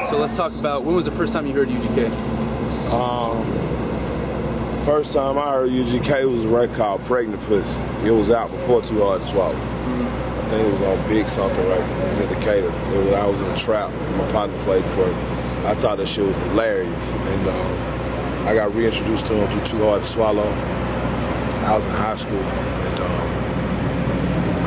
So let's talk about, when was the first time you heard UGK? First time I heard UGK was a record called Pregnant Pussy. It was out before Too Hard to Swallow. I think it was on Big something record. It was in Decatur. I was in a trap. My partner played for me. I thought that shit was hilarious. And I got reintroduced to him through Too Hard to Swallow. I was in high school. And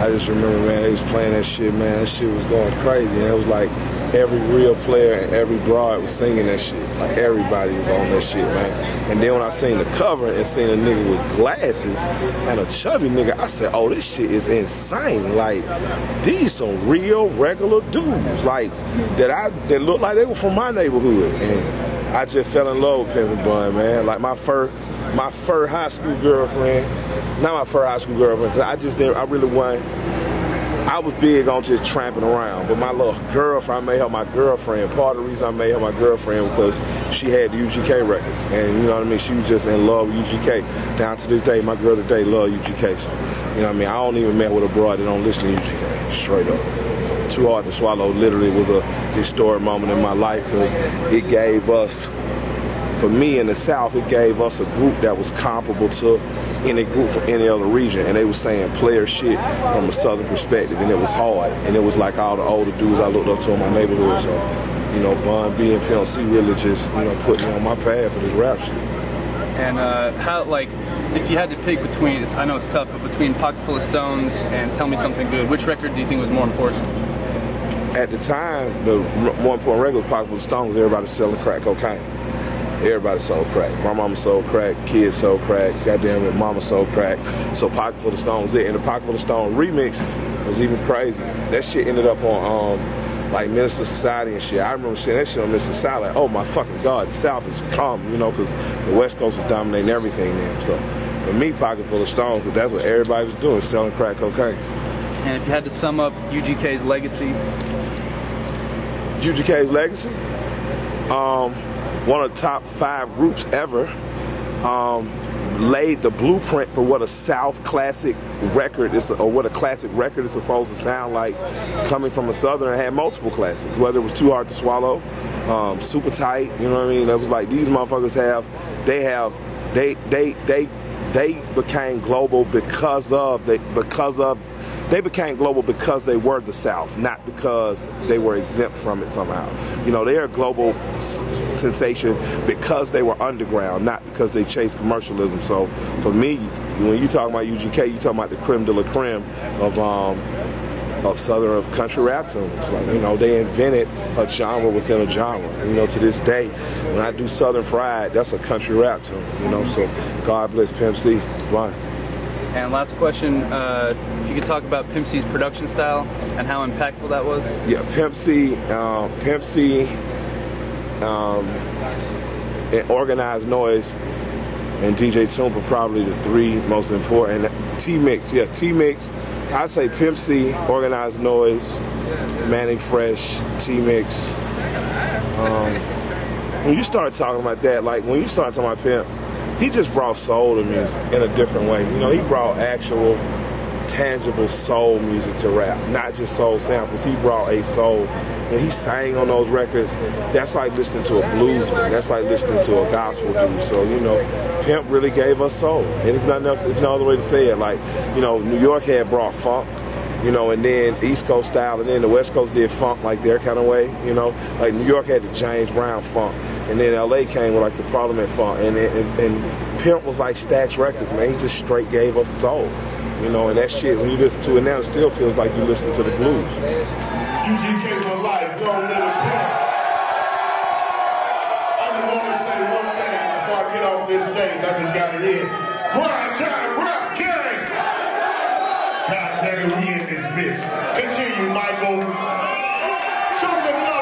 I just remember, man, they was playing that shit, man. That shit was going crazy. And it was like every real player and every broad was singing that shit. Like everybody was on that shit, man. And then when I seen the cover and seen a nigga with glasses and a chubby nigga, I said, oh, this shit is insane. Like, these some real regular dudes, like, that looked like they were from my neighborhood. And I just fell in love with Pimpin' Bun, man. Like my first high school girlfriend, not my first high school girlfriend, because I really wasn't. I was big on just tramping around, but my little girlfriend, I made her my girlfriend. Part of the reason I made her my girlfriend was because she had the UGK record, and you know what I mean, she was just in love with UGK. Down to this day, my girl today love UGK, so, you know what I mean, I don't even mess with a broad that don't listen to UGK, straight up. So, Too Hard to Swallow literally was a historic moment in my life, because it gave us, for me in the South, it gave us a group that was comparable to any group from any other region, and they were saying player shit from a Southern perspective, and it was hard, and it was like all the older dudes I looked up to in my neighborhood. So, you know, Bun B and Pimp C really just, you know, put me on my path for this rap shit. And how, like, if you had to pick between, I know it's tough, but between Pocket Full of Stones and Tell Me Something Good, which record do you think was more important? At the time, the more important record was Pocket Full of Stones. Everybody selling crack cocaine. Everybody sold crack. My mama sold crack, kids sold crack, goddamn it, mama sold crack. So Pocket Full of Stones was it. And the Pocket Full of Stones remix was even crazy. That shit ended up on like Minister Society and shit. I remember seeing that shit on Minister Society, like, oh my fucking God, the South has come, you know, because the West Coast was dominating everything then. So for me, Pocket Full of Stones, because that's what everybody was doing, selling crack cocaine. And if you had to sum up UGK's legacy? UGK's legacy? One of the top 5 groups ever, laid the blueprint for what a South classic record is, or what a classic record is supposed to sound like, coming from a Southern, and had multiple classics, whether it was Too Hard to Swallow, Super Tight, you know what I mean? That was like, these motherfuckers they became global they became global because they were the South, not because they were exempt from it somehow. You know, they're a global sensation because they were underground, not because they chased commercialism. So for me, when you talk about UGK, you talking about the creme de la creme of Southern country rap tunes. Like, you know, they invented a genre within a genre. You know, to this day, when I do Southern Fried, that's a country rap tune. You know, so God bless Pimp C. Blind. And last question, if you could talk about Pimp C's production style and how impactful that was? Yeah, Pimp C, and Organized Noise and DJ Toomp are probably the 3 most important. T-Mix, yeah, T-Mix. I'd say Pimp C, Organized Noise, Manny Fresh, T-Mix. When you start talking about that, like when you start talking about Pimp, he just brought soul to music in a different way. You know, he brought actual, tangible soul music to rap, not just soul samples. He brought a soul. When he sang on those records, that's like listening to a bluesman. That's like listening to a gospel dude. So, you know, Pimp really gave us soul. And it's nothing else, it's no other way to say it. Like, you know, New York had brought funk, you know, and then East Coast style, and then the West Coast did funk like their kind of way, you know. Like New York had the James Brown funk, and then LA came with like the Parliament funk, and Pimp was like Stax Records, man. He just straight gave us soul, you know, and that shit, when you listen to it now, it still feels like you listen to the blues. UGK for life, don't let it pass. I just want to say one thing before I get off this stage. I just got it in. Grind time, rap gang! God damn it, we in this bitch. Continue, Michael. Show some love.